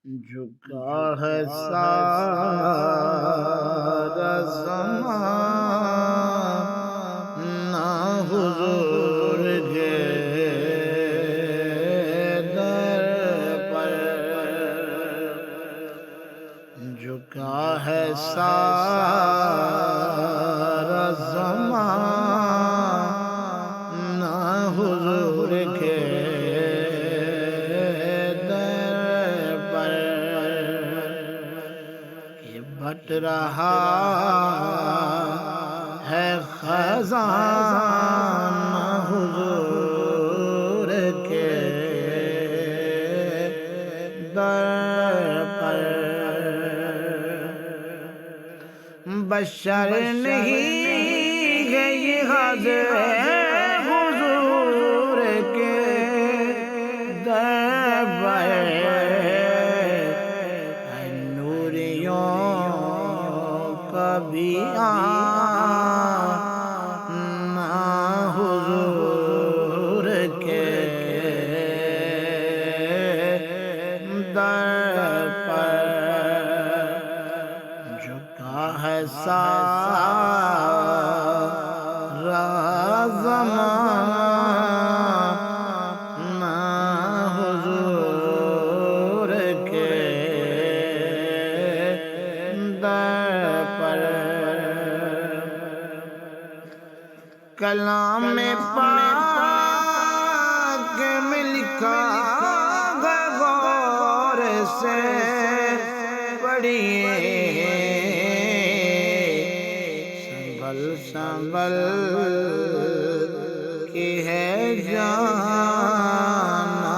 جھکا ہے سارا زمانہ حضور کے در پر، جھکا ہے سارا زمانہ حضور کے بٹ رہا ہے خزانہ حضور کے در پر، بشر نہیں گئی حاضر حضور کے در پر، کبھی آنا حضور کے در پر، جھکا ہے سارا زمانہ حضور کے در پر، کلام پاک میں لکھا ہے غور سے پڑھیے، سنبھل سنبھل کے ہے جانا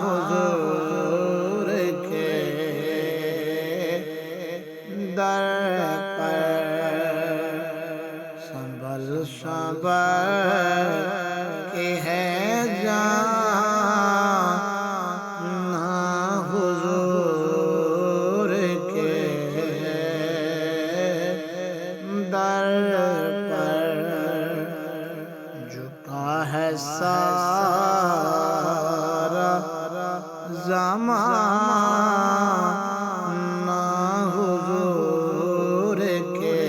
حضور کے در پر، سنبھل سنبھل کے ہے جانا حضور کے در پر، جھکا ہے سارا زمانہ حضور کے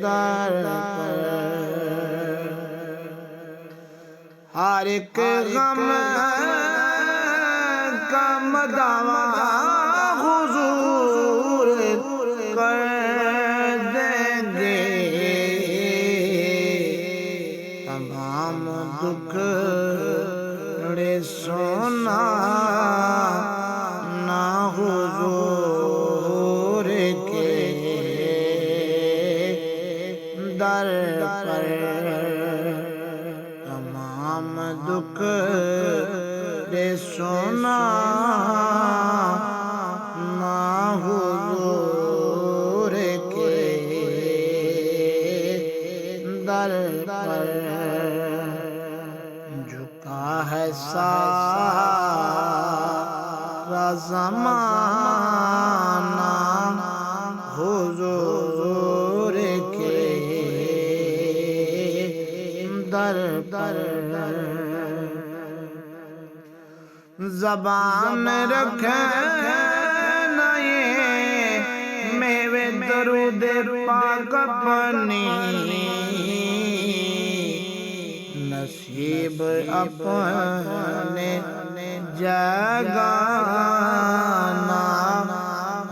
در پر، ہر ایک غم کا مداوا حضور کر دیں گے، تمام دکھ سنانا حضور کے در پر، تمام دکھ سنانا حضور کے در پر، جھکا ہے سارا زمانہ حضور کے در پر، زبان رکھنا یہ میوے درود پاک اپنی، نصیب اپنے جگانا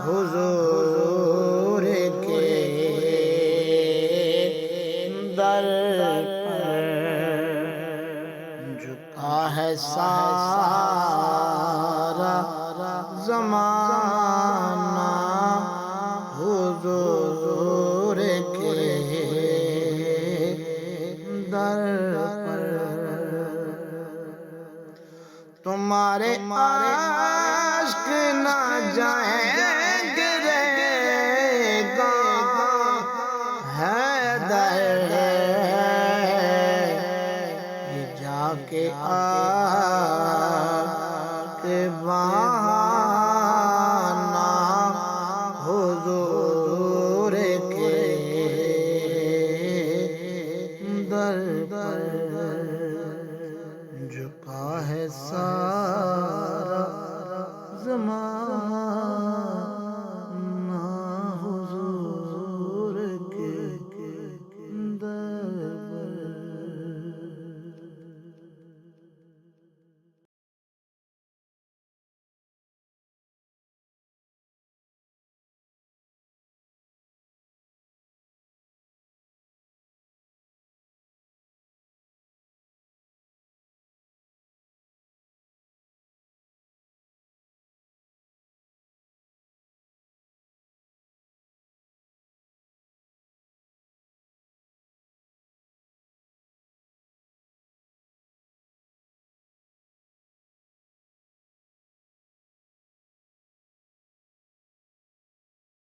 حضور کے در پر، جھکا ہے سارا زمانہ حضور کے در پر، تمہارے عاشق نہ جائیں